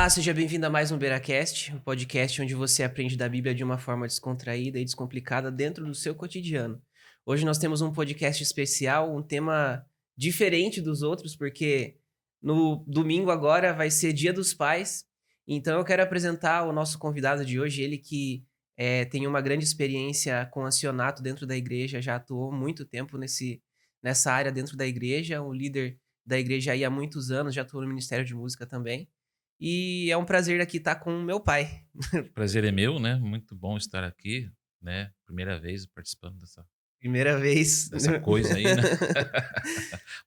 Olá, seja bem-vindo a mais um BeiraCast, um podcast onde você aprende da Bíblia de uma forma descontraída e descomplicada dentro do seu cotidiano. Hoje nós temos um podcast especial, um tema diferente dos outros, porque no domingo agora vai ser Dia dos Pais, então eu quero apresentar o nosso convidado de hoje, ele que tem uma grande experiência com acionato dentro da igreja, já atuou muito tempo nessa área dentro da igreja, um líder da igreja aí há muitos anos, já atuou no Ministério de Música também. E é um prazer aqui estar com o meu pai. Prazer é meu, né? Muito bom estar aqui, né? Primeira vez participando Primeira vez. dessa coisa aí, né?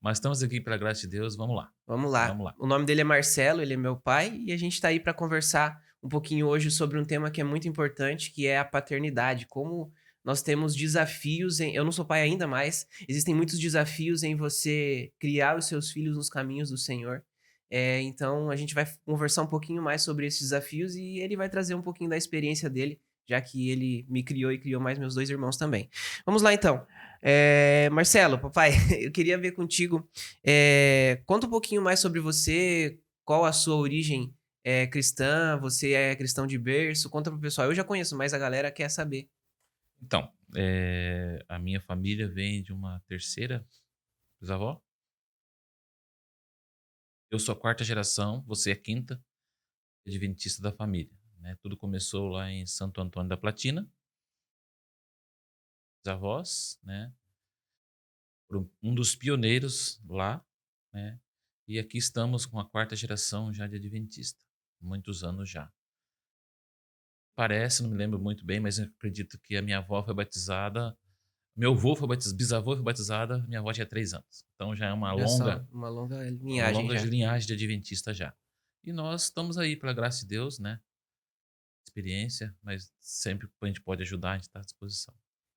Mas estamos aqui pela graça de Deus, vamos lá. Vamos lá. Vamos lá. O nome dele é Marcelo, ele é meu pai, e a gente está aí para conversar um pouquinho hoje sobre um tema que é muito importante, que é a paternidade. Como nós temos desafios em. Eu não sou pai ainda, mas existem muitos desafios em você criar os seus filhos nos caminhos do Senhor. Então a gente vai conversar um pouquinho mais sobre esses desafios e ele vai trazer um pouquinho da experiência dele, já que ele me criou e criou mais meus dois irmãos também. Vamos lá então. Marcelo, papai, eu queria ver contigo. Conta um pouquinho mais sobre você, qual a sua origem cristã, você é cristão de berço, conta pro pessoal. Eu já conheço, mas a galera quer saber. Então, a minha família vem de uma terceira bisavó. Eu sou a quarta geração, você é a quinta adventista da família, né? Tudo começou lá em Santo Antônio da Platina. Os avós, né? Foram um dos pioneiros lá, né? E aqui estamos com a quarta geração já de adventista, muitos anos já. Parece, não me lembro muito bem, mas eu acredito que a minha avó foi batizada, meu avô foi batizado, bisavô foi batizada, minha avó tinha 3 anos. Então já é Olha só, uma longa uma linhagem longa já. linhagem de adventista já. E nós estamos aí pela graça de Deus, né? Experiência, mas sempre que a gente pode ajudar, a gente está à disposição.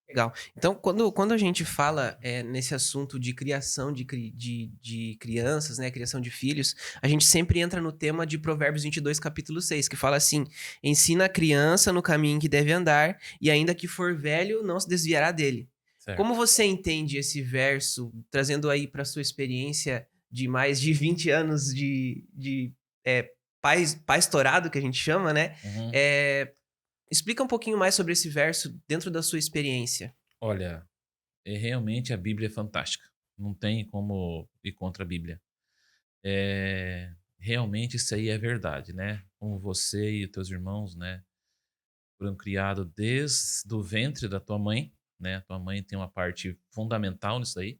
Legal. Então, quando a gente fala nesse assunto de criação de crianças, né, criação de filhos, a gente sempre entra no tema de Provérbios 22, capítulo 6, que fala assim: ensina a criança no caminho que deve andar, e ainda que for velho, não se desviará dele. Como Certo. você entende esse verso, trazendo aí para sua experiência de mais de 20 anos de paistorado, que a gente chama, né? Uhum. É, Explica um pouquinho mais sobre esse verso dentro da sua experiência. Olha, realmente a Bíblia é fantástica. Não tem como ir contra a Bíblia. Realmente isso aí é verdade, né? Como você e os teus irmãos, né? Foram criados desde o ventre da tua mãe, né? A tua mãe tem uma parte fundamental nisso aí.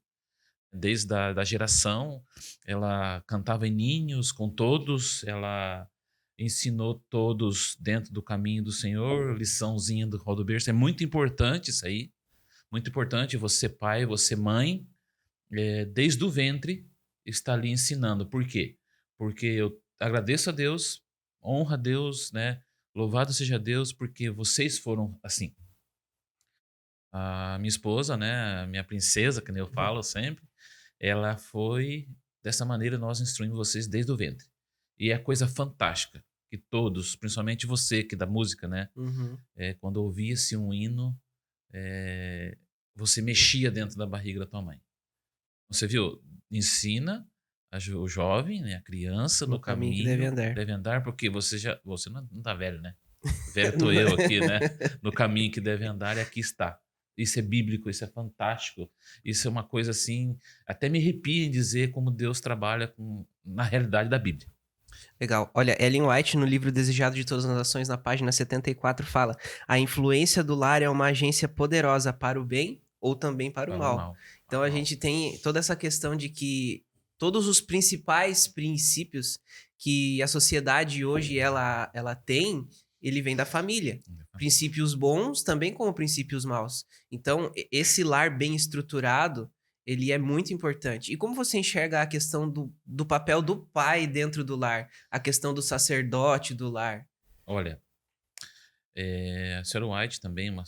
Desde da geração, ela cantava hininhos com todos, ela ensinou todos dentro do caminho do Senhor, liçãozinha do Rodo Berço. É muito importante isso aí, muito importante você pai, você mãe, desde o ventre, está ali ensinando. Por quê? Porque eu agradeço a Deus, honra a Deus, né? Louvado seja Deus, porque vocês foram assim. A minha esposa, né, a minha princesa, que nem eu falo sempre, ela foi dessa maneira nós instruímos vocês desde o ventre. E é coisa fantástica que todos, principalmente você que é da música, né, Uhum. quando ouvia-se um hino, eh, você mexia dentro da barriga da tua mãe. Você viu? Ensina o jovem, né, a criança No no caminho que deve caminho que andar. deve andar, porque você não tá velho, né? Velho tô eu aqui, né? No caminho que deve andar e aqui está. Isso é bíblico, isso é fantástico. Isso é uma coisa assim, até me arrepia em dizer como Deus trabalha na realidade da Bíblia. Legal. Olha, Ellen White, no livro Desejado de Todas as Nações, na página 74, fala: a influência do lar é uma agência poderosa para o bem ou também para o Para o mal. mal. Então a gente tem toda essa questão de que todos os principais princípios que a sociedade hoje ela tem, ele vem da família. Princípios bons também como princípios maus. Então, esse lar bem estruturado, ele é muito importante. E como você enxerga a questão do papel do pai dentro do lar? A questão do sacerdote do lar? Olha, a Sarah White também, uma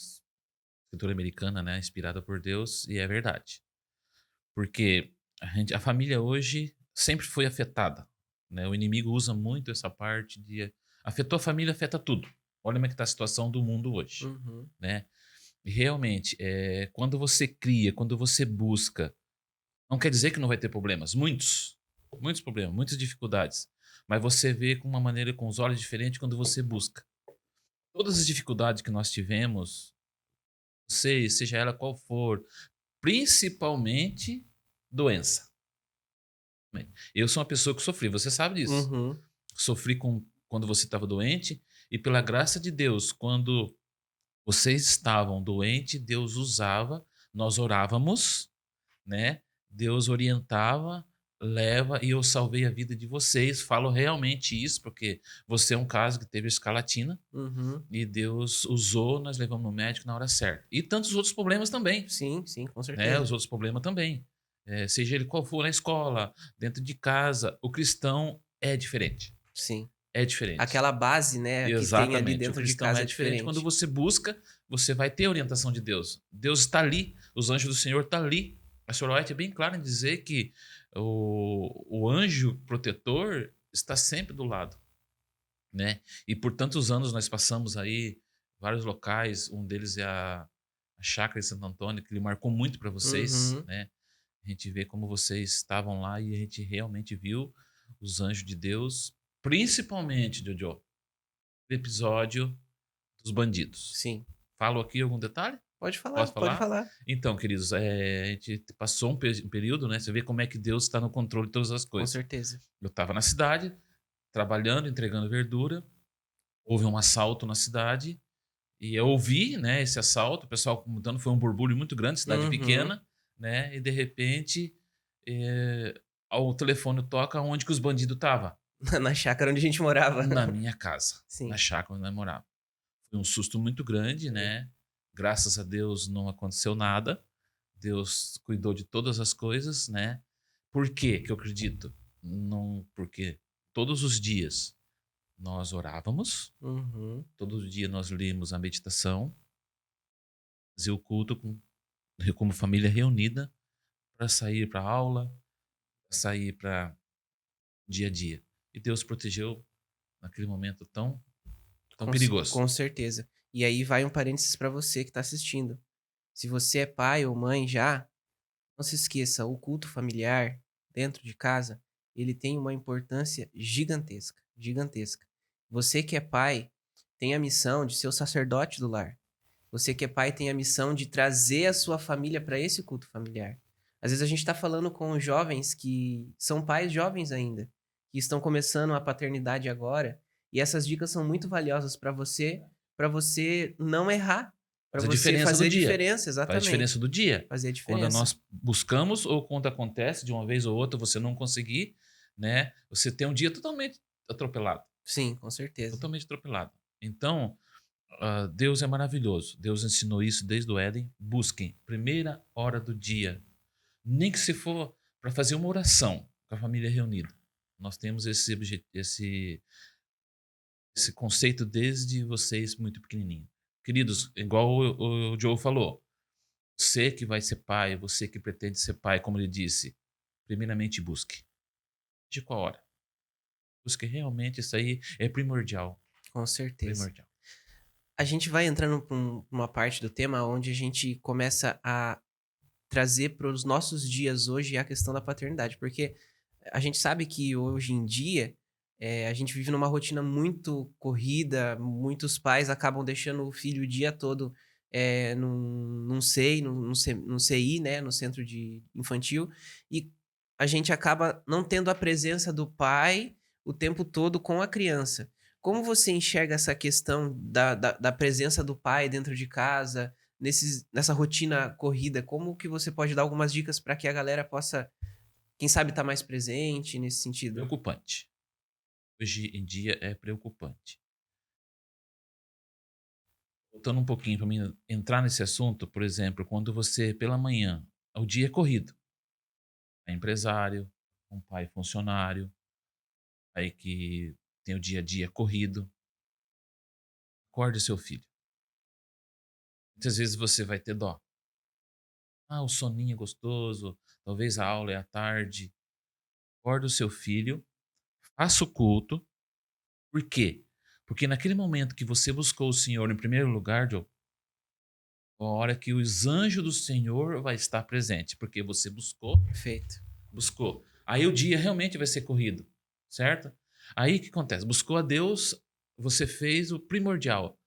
escritora americana, né, inspirada por Deus, e é verdade. Porque a família hoje sempre foi afetada, né? O inimigo usa muito essa parte de afetou a família, afeta tudo. Olha como é que está a situação do mundo hoje, Uhum. né? E realmente, quando você cria, quando você busca, não quer dizer que não vai ter problemas, muitos. muitos problemas, muitas dificuldades. Mas você vê com uma maneira, com os olhos diferentes quando você busca. Todas as dificuldades que nós tivemos, sei, seja ela qual for, principalmente doença. Eu sou uma pessoa que sofri, você sabe disso. Uhum. Sofri quando você estava doente, e pela graça de Deus, quando vocês estavam doentes, Deus usava, nós orávamos, né? Deus orientava, leva, e eu salvei a vida de vocês. Falo realmente isso, porque você é um caso que teve escalatina, Uhum. e Deus usou, nós levamos no médico na hora certa. E tantos outros problemas também, Sim, sim, com né? Os certeza. outros problemas também. Seja ele qual for, na escola, dentro de casa, o cristão é diferente. Sim. É diferente. Aquela base, né, que tem ali Exatamente. O dentro de cristão casa é é diferente. Quando diferente. você busca, você vai ter a orientação de Deus. Deus está ali, os anjos do Senhor estão ali. A Sra. White é bem clara em dizer que o anjo protetor está sempre do lado, né? E por tantos anos nós passamos aí vários locais, um deles é a Chácara de Santo Antônio, que ele marcou muito para vocês, Uhum. né? A gente vê como vocês estavam lá e a gente realmente viu os anjos de Deus, principalmente, Jojo, no episódio dos bandidos. Sim. Falo aqui algum detalhe? Pode falar, Posso pode falar? falar. Então, queridos, a gente passou um período, né? Você vê como é que Deus está no controle de todas as Com coisas. certeza. Eu estava na cidade, trabalhando, entregando verdura. Houve um assalto na cidade e eu ouvi, né, esse assalto. O pessoal comentando, foi um borbulho muito grande, cidade Uhum. pequena, né? E de repente, o telefone toca onde que os bandidos estavam? Na chácara onde a gente morava. Na minha casa, na Sim. chácara onde nós morávamos. Foi um susto muito grande, Foi. né? Graças a Deus não aconteceu nada. Deus cuidou de todas as coisas, né? Por quê que eu acredito? Não, porque todos os dias nós orávamos, Uhum. todos os dias nós líamos a meditação, fazia o culto como família reunida para sair para aula, pra sair para dia a dia. E Deus protegeu naquele momento tão perigoso. Com certeza. E aí vai um parênteses para você que está assistindo. Se você é pai ou mãe já, não se esqueça, o culto familiar dentro de casa, ele tem uma importância gigantesca, gigantesca. Você que é pai, tem a missão de ser o sacerdote do lar. Você que é pai tem a missão de trazer a sua família para esse culto familiar. Às vezes a gente está falando com jovens que são pais jovens ainda, que estão começando a paternidade agora, e essas dicas são muito valiosas para você não errar, para Faz a você diferença do fazer dia. diferença, Faz a diferença exatamente, do dia. fazer a Quando diferença. nós buscamos ou quando acontece de uma vez ou outra você não conseguir, né? Você tem um dia totalmente atropelado, Sim, com certeza. totalmente atropelado. Então, Deus é maravilhoso. Deus ensinou isso desde o Éden. Busquem primeira hora do dia, nem que se for para fazer uma oração com a família reunida. Nós temos esse conceito desde vocês muito pequenininho. Queridos, igual o Joe falou, você que vai ser pai, você que pretende ser pai, como ele disse, primeiramente busque. De qual hora? Busque realmente, isso aí é primordial. Com certeza. Primordial. A gente vai entrando pra uma parte do tema onde a gente começa a trazer para os nossos dias hoje a questão da paternidade, porque a gente sabe que hoje em dia, a gente vive numa rotina muito corrida, muitos pais acabam deixando o filho o dia todo, num SEI, num CI, né, no centro de infantil, e a gente acaba não tendo a presença do pai o tempo todo com a criança. Como você enxerga essa questão da presença do pai dentro de casa, nessa rotina corrida? Como que você pode dar algumas dicas para que a galera possa, quem sabe, estar mais presente nesse sentido? Preocupante. Hoje em dia é preocupante. Voltando um pouquinho para mim entrar nesse assunto, por exemplo, quando você, pela manhã, o dia é corrido, é empresário, um pai funcionário, aí que tem o dia a dia corrido, acorde seu filho. Muitas vezes você vai ter dó. O soninho é gostoso, talvez a aula é à tarde. Acorde o seu filho, faça o culto. Por quê? Porque naquele momento que você buscou o Senhor em primeiro lugar, Joe, a hora que os anjos do Senhor vai estar presente, porque você buscou, Perfeito. buscou. Aí o dia realmente vai ser corrido, certo? Aí o que acontece? Buscou a Deus, você fez o primordial.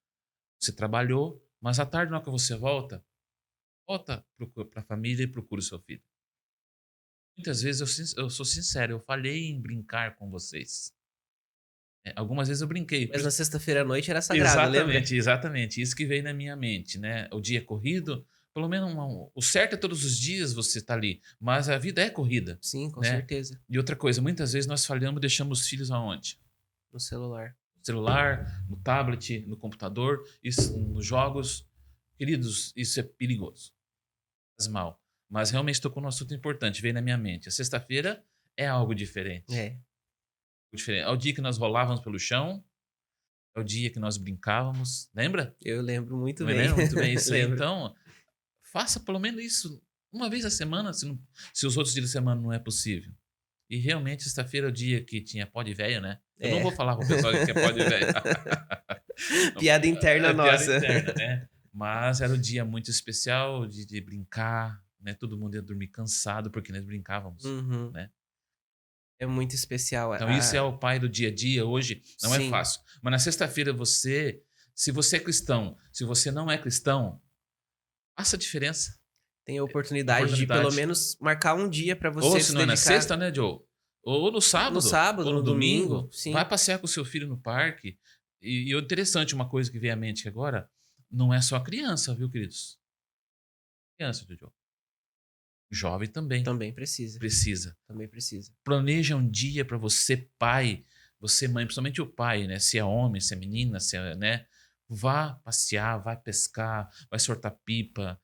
Você trabalhou, mas à tarde, na hora que você volta para a família e procura o seu filho. Muitas vezes eu sou sincero, eu falhei em brincar com vocês. Algumas vezes eu brinquei. Mas na sexta-feira à noite era sagrado, lembra? Exatamente, exatamente. Isso que veio na minha mente, né? O dia é corrido, pelo menos o certo é todos os dias você tá ali, mas a vida é corrida, Sim, com né? certeza. E outra coisa, muitas vezes nós falhamos e deixamos os filhos aonde? No celular. No celular, no tablet, no computador, isso, nos jogos. Queridos, isso é perigoso. Faz mal. Mas realmente tocou num assunto importante, veio na minha mente. A sexta-feira é algo diferente. É, Diferente. É o dia que nós rolávamos pelo chão, é o dia que nós brincávamos, lembra? eu lembro muito Me bem. lembro muito bem isso aí. Lembro. Então, faça pelo menos isso uma vez a semana, se os outros dias da semana não é possível. E realmente, sexta-feira é o dia que tinha pó de velho, né? Eu não É. vou falar pro pessoal que é pó de velho. Piada interna É piada nossa. interna, né? Mas era um dia muito especial de brincar, né? Todo mundo ia dormir cansado porque nós brincávamos, Uhum. né? É muito especial. Então, isso é o pai do dia a dia hoje. Não é Sim, fácil. Mas na sexta-feira, se você é cristão, se você não é cristão, faça a diferença. tem a oportunidade de pelo Oportunidade. menos marcar um dia para Ou você se se não é na dedicar sexta, né, Joe? Ou no no sábado, ou sábado, no no domingo. domingo. Sim, Vai passear com o seu filho no parque. E o interessante, uma coisa que veio à mente agora, não é só criança, viu, queridos? Criança, Joe. Jovem também também precisa. precisa. Também precisa. Planeja um dia para você, pai, você, mãe, principalmente o pai, né? Se é homem, se é menina, se é, né? Vá passear, vai pescar, vai soltar pipa.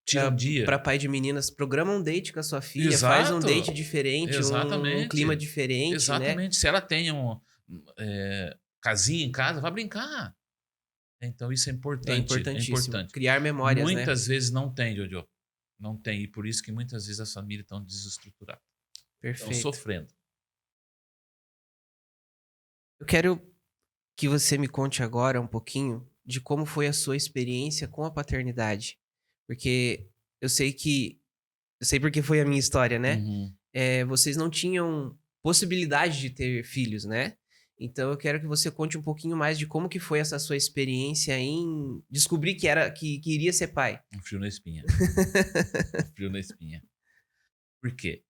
Tira um Para dia. pai de meninas, programa um date com a sua filha, faz um Exato. date diferente, um clima Exatamente. diferente, né? Exatamente. Se ela tem casinha em casa, vai brincar. Então isso é É importante. É importantíssimo. importante. Criar memórias, né? Muitas vezes não tem, Jojo. Não tem. E por isso que muitas vezes as famílias estão desestruturadas. Estão Perfeito. sofrendo. Eu quero que você me conte agora um pouquinho de como foi a sua experiência com a paternidade. Porque eu sei que. Eu sei porque foi a minha história, né? Uhum. Vocês não tinham possibilidade de ter filhos, né? Então eu quero que você conte um pouquinho mais de como que foi essa sua experiência em descobrir que iria ser pai. Um frio na espinha. Um frio na espinha. Por quê?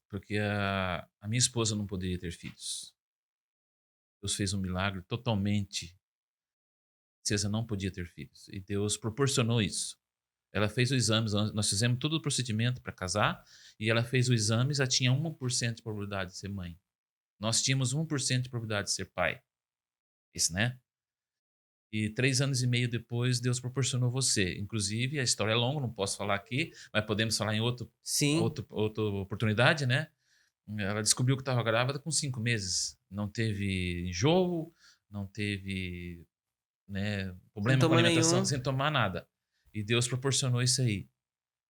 Porque a minha esposa não poderia ter filhos. Deus fez um milagre totalmente. A princesa não podia ter filhos. E Deus proporcionou isso. Ela fez os exames, nós fizemos todo o procedimento para casar, e ela fez os exames, ela tinha 1% de probabilidade de ser mãe. Nós tínhamos 1% de probabilidade de ser pai. Isso, né? E 3 anos e meio depois, Deus proporcionou você. Inclusive, a história é longa, não posso falar aqui, mas podemos falar em Sim. outra oportunidade, né? Ela descobriu que estava grávida com 5 meses. Não teve enjoo, não teve, né, problema com Sintoma alimentação, nenhum. sem tomar nada. E Deus proporcionou isso aí.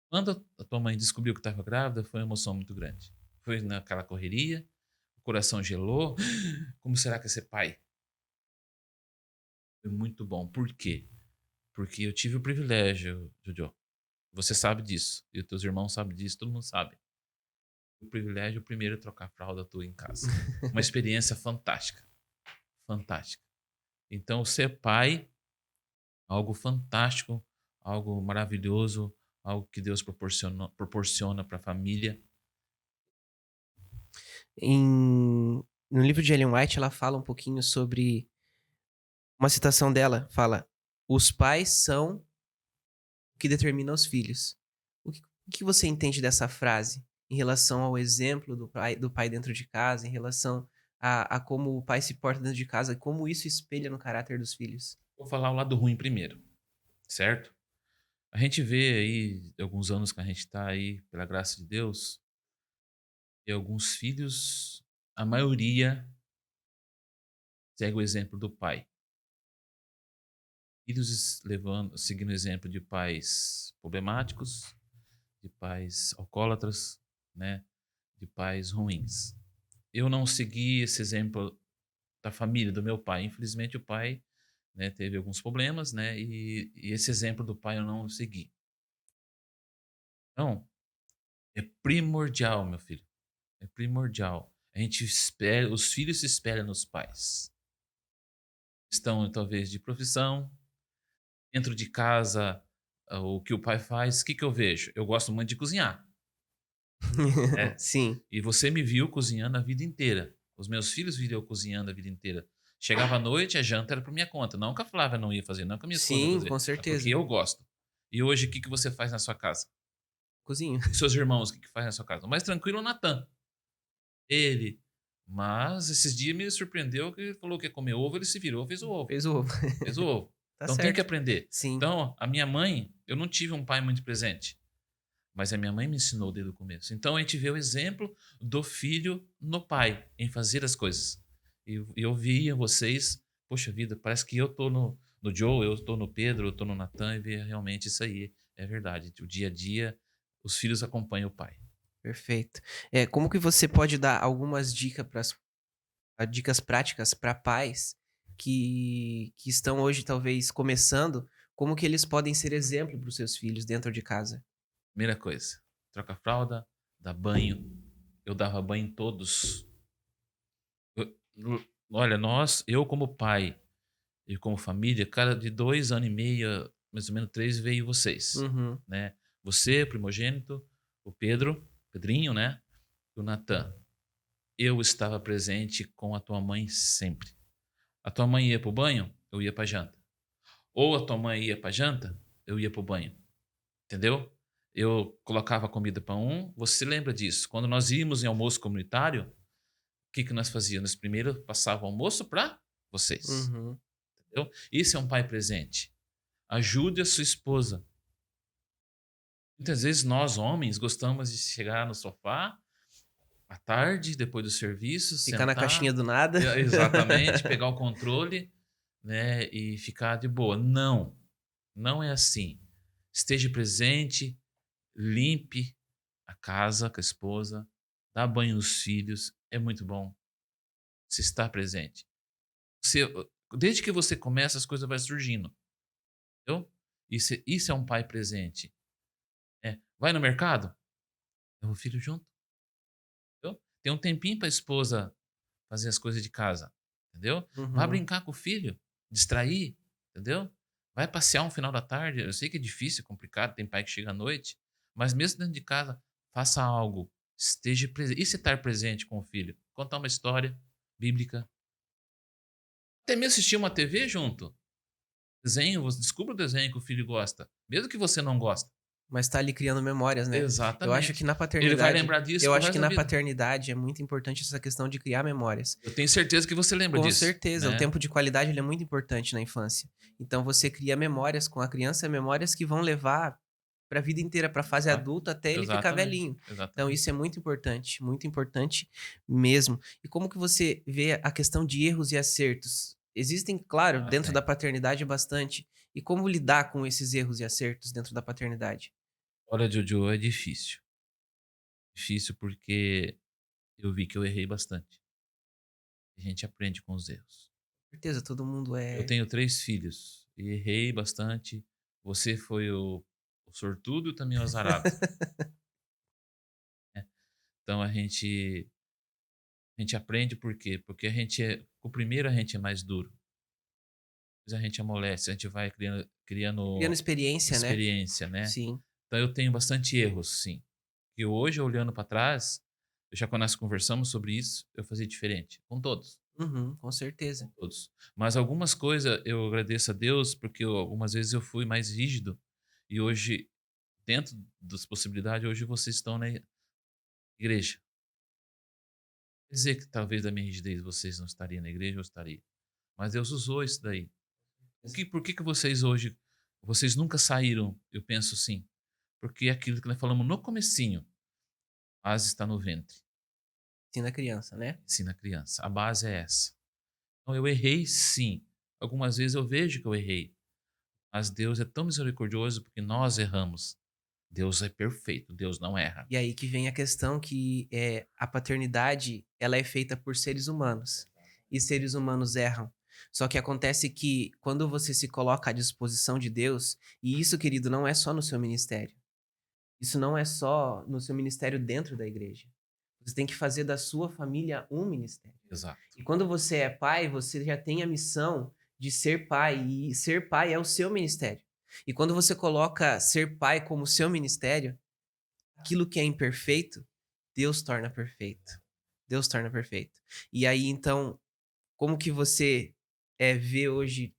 Quando a tua mãe descobriu que estava grávida, foi uma emoção muito grande. Foi naquela correria, o coração gelou. Como será que é ser pai? Foi muito bom. Por quê? Porque eu tive o privilégio, Jojo. Você sabe disso. E os teus irmãos sabem disso, todo mundo sabe. O privilégio, primeiro, é trocar a fralda tua em casa. Uma experiência fantástica. Fantástica. Então, ser pai, algo fantástico, algo maravilhoso, algo que Deus proporciona para a família. No livro de Ellen White, ela fala um pouquinho sobre. Uma citação dela fala: os pais são o que determina os filhos. O que você entende dessa frase em relação ao exemplo do pai dentro de casa, em relação a como o pai se porta dentro de casa, como isso espelha no caráter dos filhos? Vou falar o lado ruim primeiro, certo? A gente vê aí, alguns anos que a gente está aí, pela graça de Deus, e alguns filhos, a maioria segue o exemplo do pai. Filhos seguindo o exemplo de pais problemáticos, de pais alcoólatras, né? De pais ruins. Eu não segui esse exemplo da família do meu pai. Infelizmente, o pai, né, teve alguns problemas, né? E esse exemplo do pai eu não segui. Então, é primordial, meu filho. É primordial. A gente espera, os filhos se espelham nos pais. Estão talvez de profissão, dentro de casa, o que o pai faz, o que que eu vejo? Eu gosto muito de cozinhar. É. Sim, E você me viu cozinhando a vida inteira. Os meus filhos viram eu cozinhando a vida inteira. Chegava à noite, a janta era por minha conta. Não que a Flávia não ia fazer, não que a minha esposa ia sim, fazer. com É porque certeza. eu gosto. E hoje, o que que você faz na sua casa? Cozinho. E seus irmãos, o que que faz na sua casa? O mais tranquilo é o Natan. Ele. Mas esses dias me surpreendeu que ele falou que ia comer ovo, ele se virou, fez o ovo. Fez o ovo. Fez o ovo. Tá Então tem que certo. aprender. Sim. Então, a minha mãe, eu não tive um pai muito presente. Mas a minha mãe me ensinou desde o começo. Então a gente vê o exemplo do filho no pai, em fazer as coisas. E eu via vocês, poxa vida, parece que eu tô no Joe, eu tô no Pedro, eu tô no Natan, e ver realmente isso aí. É verdade. O dia a dia, os filhos acompanham o pai. Perfeito. Como que você pode dar algumas dicas práticas para pais que estão hoje talvez começando, como que eles podem ser exemplo para os seus filhos dentro de casa? Primeira coisa, troca a fralda, dá banho. Eu dava banho em todos. Olha, eu como pai e como família, cada de 2 anos e meio, mais ou menos 3, veio vocês, Uhum. né. Você, primogênito, o Pedro, Pedrinho, né, e o Natan. Eu estava presente com a tua mãe sempre. A tua mãe ia para o banho, eu ia para a janta. Ou a tua mãe ia para a janta, eu ia para o banho, entendeu? Eu colocava comida para um, você lembra disso, quando nós íamos em almoço comunitário, o que que nós fazíamos? Primeiro passava o almoço para vocês, Uhum. entendeu? Isso é um pai presente. Ajude a sua esposa. Muitas vezes nós, homens, gostamos de chegar no sofá à tarde, depois do serviço, Ficar na sentar, caixinha do nada. exatamente, pegar o controle, né, e ficar de boa. Não, não é assim. Esteja presente, limpe a casa com a esposa, dá banho nos filhos, é muito bom. Se estar presente. Você, desde que você começa, as coisas vão surgindo, entendeu? Isso é um pai presente. É, vai no mercado? Leva o filho junto, entendeu? Tem um tempinho para a esposa fazer as coisas de casa, entendeu? Vai Uhum. brincar com o filho, distrair, entendeu? Vai passear um final da tarde. Eu sei que é difícil, é complicado, tem pai que chega à noite, mas mesmo dentro de casa, faça algo, esteja presente. E se estar presente com o filho? Contar uma história bíblica, até mesmo assistir uma TV junto. Desenho, você descubra o desenho que o filho gosta, mesmo que você não gosta. Mas tá ali criando memórias, né. Eu acho que Exatamente. na Ele vai paternidade lembrar disso eu pro acho que resto da na vida. paternidade é muito importante essa questão de criar memórias. Eu tenho certeza que você lembra Com disso, certeza, o né? tempo de qualidade ele é muito importante na infância. Então você cria memórias com a criança, memórias que vão levar para a vida inteira, para a fase Exa adulta, até ele ficar exatamente, velhinho. Então exatamente. isso é muito importante mesmo. E como que você vê a questão de erros e acertos? Existem, claro, Ah, dentro da tem. paternidade bastante. E como lidar com esses erros e acertos dentro da paternidade? Olha, Jojo, é difícil. Difícil porque eu vi que eu errei bastante. A gente aprende com os erros. Com certeza, todo mundo Eu é tenho 3 filhos e errei bastante. Você foi o sortudo e também o azarado, né. Então a gente aprende por quê? Porque o primeiro a gente é mais duro, depois a gente amolece, a gente vai criando criando experiência, né. experiência, né. Sim. Então eu tenho bastante erros, sim. E hoje, olhando para trás, já quando nós conversamos sobre isso, eu fazia diferente, com todos, Uhum, com com certeza. todos. Mas algumas coisas eu agradeço a Deus, porque algumas vezes eu fui mais rígido e hoje, dentro das possibilidades, hoje vocês estão na igreja. Quer dizer que talvez da minha rigidez vocês não estariam na igreja, eu estaria. Mas Deus usou isso daí. Por que que vocês hoje, vocês nunca saíram? Eu penso assim, porque é aquilo que nós falamos no comecinho, a base está no ventre, Ensina a criança, né. ensina a criança. A base é essa. Então eu errei sim. Algumas vezes eu vejo que eu errei, mas Deus é tão misericordioso porque nós erramos. Deus é perfeito, Deus não erra. E aí que vem a questão que, a paternidade, ela é feita por seres humanos, e seres humanos erram. Só que acontece que quando você se coloca à disposição de Deus, e isso, querido, não é só no seu ministério, isso não é só no seu ministério dentro da igreja. Você tem que fazer da sua família um ministério. Exato. E quando você é pai, você já tem a missão de ser pai, e ser pai é o seu ministério. E quando você coloca ser pai como seu ministério, aquilo que é imperfeito, Deus torna perfeito. Deus torna perfeito. E aí, então, como que você vê hoje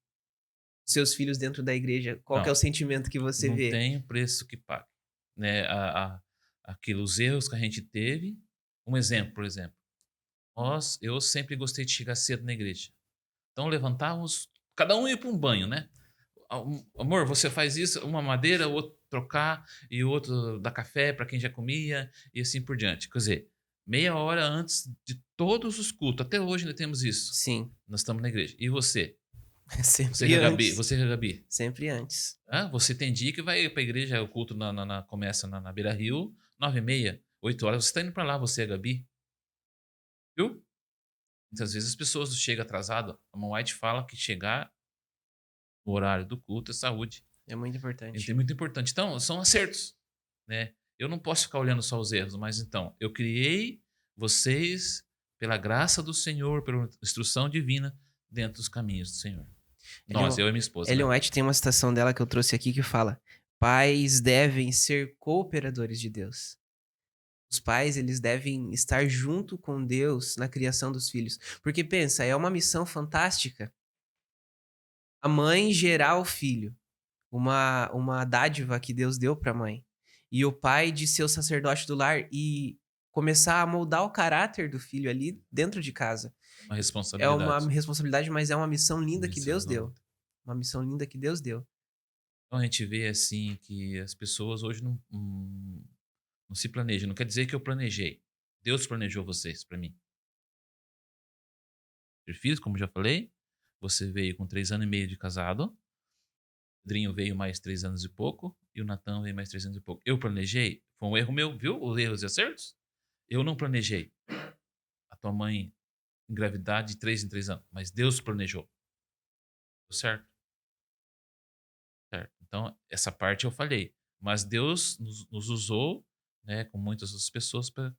seus filhos dentro da igreja? Qual que é o Não, sentimento que você não vê? tem preço que pague, né, aquilo, os erros que a gente teve. Um exemplo, por exemplo, eu sempre gostei de chegar cedo na igreja. Então levantávamos, cada um ia para um banho, né. Amor, você faz isso, uma madeira, o outro trocar e o outro dar café para quem já comia e assim por diante. Quer dizer, meia hora antes de todos os cultos, até hoje ainda temos isso. Sim, Nós estamos na igreja. E você? Você com sempre a Gabi? antes. Você com a Gabi? Sempre antes. Você tem dia que vai pra igreja, o culto começa na Beira-Rio, 9h30, 8 horas, você tá indo pra lá, você e a Gabi, viu? Muitas vezes as pessoas chegam atrasado. A Mãe White fala que chegar no horário do culto é saúde. É muito Então importante. é muito importante. Então, são acertos, né? Eu não posso ficar olhando só os erros, mas então, eu criei vocês pela graça do Senhor, pela instrução divina, dentro dos caminhos do Senhor. Nós, Ellen, eu e minha esposa, Ellen né? White tem uma citação dela que eu trouxe aqui que fala: pais devem ser cooperadores de Deus. Os pais, eles devem estar junto com Deus na criação dos filhos. Porque pensa, é uma missão fantástica a mãe gerar o filho, uma dádiva que Deus deu para a mãe. E o pai de ser o sacerdote do lar e começar a moldar o caráter do filho ali dentro de casa. Uma É uma responsabilidade. responsabilidade, mas é uma missão linda que Missão Deus deu. linda. Uma missão linda que Deus deu. Então a gente vê assim que as pessoas hoje não se planejam. Não quer dizer que eu planejei. Deus planejou vocês para mim. Ter filhos, como já falei. Você veio com 3 anos e meio de casado. O Pedrinho veio mais 3 anos e pouco. E o Natan veio mais 3 anos e pouco. Eu planejei? Foi um erro meu, viu? Os erros e acertos? Eu não planejei. A tua mãe engravidar de 3 em 3 anos. Mas Deus planejou. Deu certo? Certo. Então, essa parte eu falhei. Mas Deus nos usou, né, com muitas outras pessoas para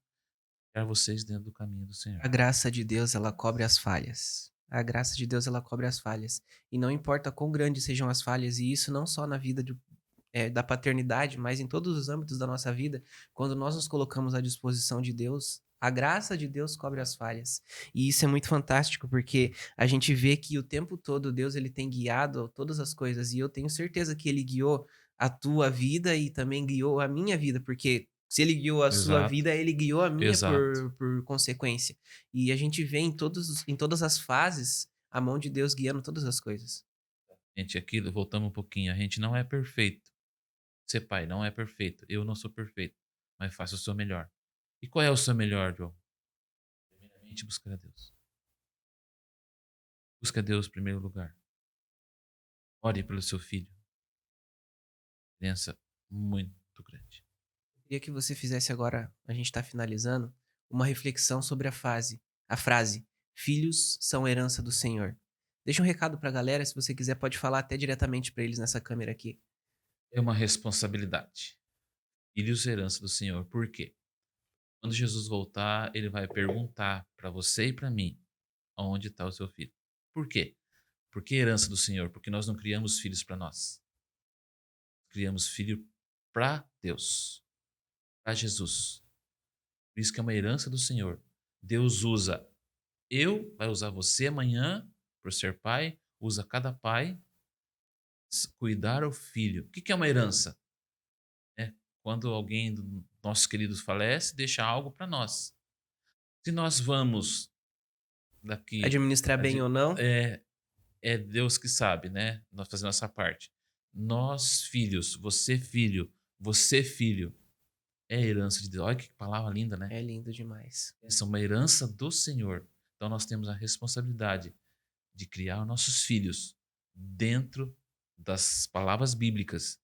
criar vocês dentro do caminho do Senhor. A graça de Deus, ela cobre as falhas. A graça de Deus, ela cobre as falhas. E não importa quão grandes sejam as falhas, e isso não só na vida da paternidade, mas em todos os âmbitos da nossa vida, quando nós nos colocamos à disposição de Deus, a graça de Deus cobre as falhas. E isso é muito fantástico, porque a gente vê que o tempo todo Deus ele tem guiado todas as coisas, e eu tenho certeza que ele guiou a tua vida e também guiou a minha vida, porque se ele guiou a sua Exato, vida, ele guiou a minha exato. por consequência. E a gente vê em todas as fases a mão de Deus guiando todas as coisas. Gente, aquilo, voltamos um pouquinho. A gente não é perfeito. Ser pai não é perfeito. Eu não sou perfeito. Mas faça o seu melhor. E qual é o seu melhor, João? Primeiramente, buscar a Deus. Busca a Deus em primeiro lugar. Ore pelo seu filho. Diferença muito grande. Queria que você fizesse agora, a gente está finalizando, uma reflexão sobre a frase: filhos são herança do Senhor. Deixa um recado para a galera, se você quiser pode falar até diretamente para eles nessa câmera aqui. É uma responsabilidade. Filhos, herança do Senhor. Por quê? Quando Jesus voltar, ele vai perguntar para você e para mim aonde está o seu filho. Por quê? Porque herança do Senhor? Porque nós não criamos filhos para nós. Criamos filho para Deus, para Jesus. Por isso que é uma herança do Senhor. Deus usa vai usar você amanhã por ser pai, usa cada pai cuidar o filho. O que é uma herança? É quando alguém dos nossos queridos falece, deixa algo para nós. Se nós vamos daqui, Administrar bem ou não, é, é Deus que sabe, né? Nós fazemos essa parte. Nós, filhos, você, filho, é herança de Deus. Olha que palavra linda, né? é lindo demais. Essa é uma herança do Senhor. Então nós temos a responsabilidade de criar nossos filhos dentro das palavras bíblicas,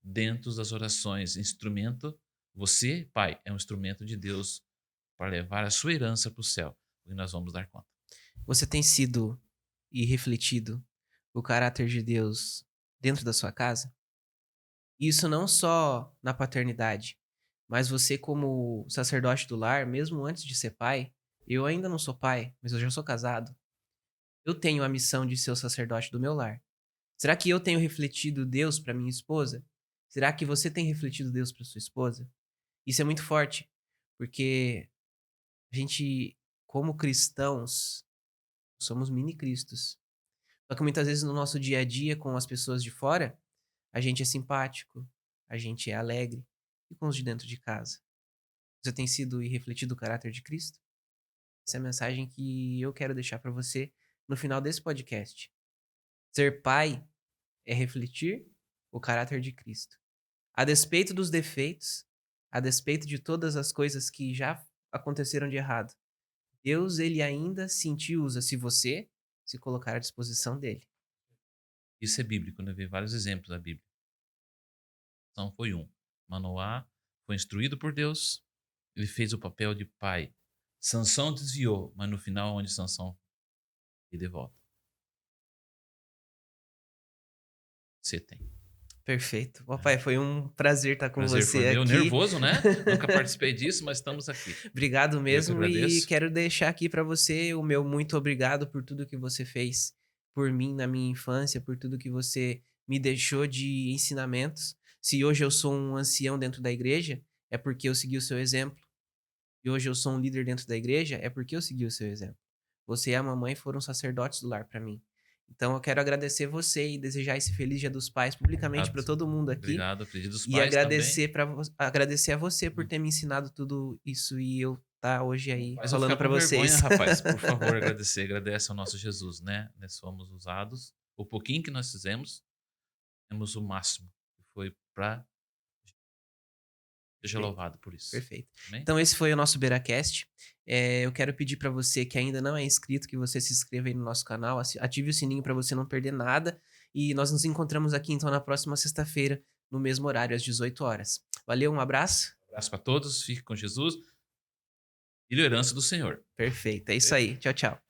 dentro das orações. Instrumento, você, pai, é um instrumento de Deus para levar a sua herança para o céu. E nós vamos dar conta. Você tem sido e refletido o caráter de Deus dentro da sua casa? Isso não só na paternidade, Mas você, como sacerdote do lar, mesmo antes de ser pai, eu ainda não sou pai, mas eu já sou casado. Eu tenho a missão de ser o sacerdote do meu lar. Será que eu tenho refletido Deus para minha esposa? Será que você tem refletido Deus para sua esposa? Isso é muito forte, porque a gente, como cristãos, somos mini cristos. Só que muitas vezes no nosso dia a dia com as pessoas de fora, a gente é simpático, a gente é alegre. E com os de dentro de casa? Você tem sido e refletido o caráter de Cristo? Essa é a mensagem que eu quero deixar para você no final desse podcast. Ser pai é refletir o caráter de Cristo. A despeito dos defeitos, a despeito de todas as coisas que já aconteceram de errado, Deus, ele ainda te usa se você se colocar à disposição dele. Isso é bíblico, né? Vê vários exemplos da Bíblia. Então foi um. Manoá foi instruído por Deus, ele fez o papel de pai. Sansão desviou, mas no final onde Sansão e de volta. Você tem. Perfeito. Papai, foi um prazer estar com Prazer você foi meu, aqui. nervoso, né? Nunca participei disso, mas estamos aqui. Obrigado Eu que mesmo e agradeço. quero deixar aqui para você o meu muito obrigado por tudo que você fez por mim na minha infância, por tudo que você me deixou de ensinamentos. Se hoje eu sou um ancião dentro da igreja, é porque eu segui o seu exemplo. E hoje eu sou um líder dentro da igreja, é porque eu segui o seu exemplo. Você e a mamãe foram sacerdotes do lar para mim. Então eu quero agradecer você e desejar esse feliz Dia dos Pais publicamente para todo mundo aqui. Obrigado, pedido dos E pais agradecer agradecer a você por Hum. ter me ensinado tudo isso e eu tá hoje aí Mas eu falando ficar para com vergonha, vocês. rapaz. Por favor, agradece ao nosso Jesus, né? Nós fomos usados. O pouquinho que nós fizemos, temos o máximo. Foi para Seja Perfeito. louvado por isso. Perfeito. Amém? Então esse foi o nosso BeiraCast. Eu quero pedir para você que ainda não é inscrito, que você se inscreva aí no nosso canal, ative o sininho para você não perder nada. E nós nos encontramos aqui então na próxima sexta-feira, no mesmo horário, às 18 horas. Valeu, um abraço. Um abraço para todos, fique com Jesus e liderança do Senhor. Perfeito, é isso aí. Tchau, tchau.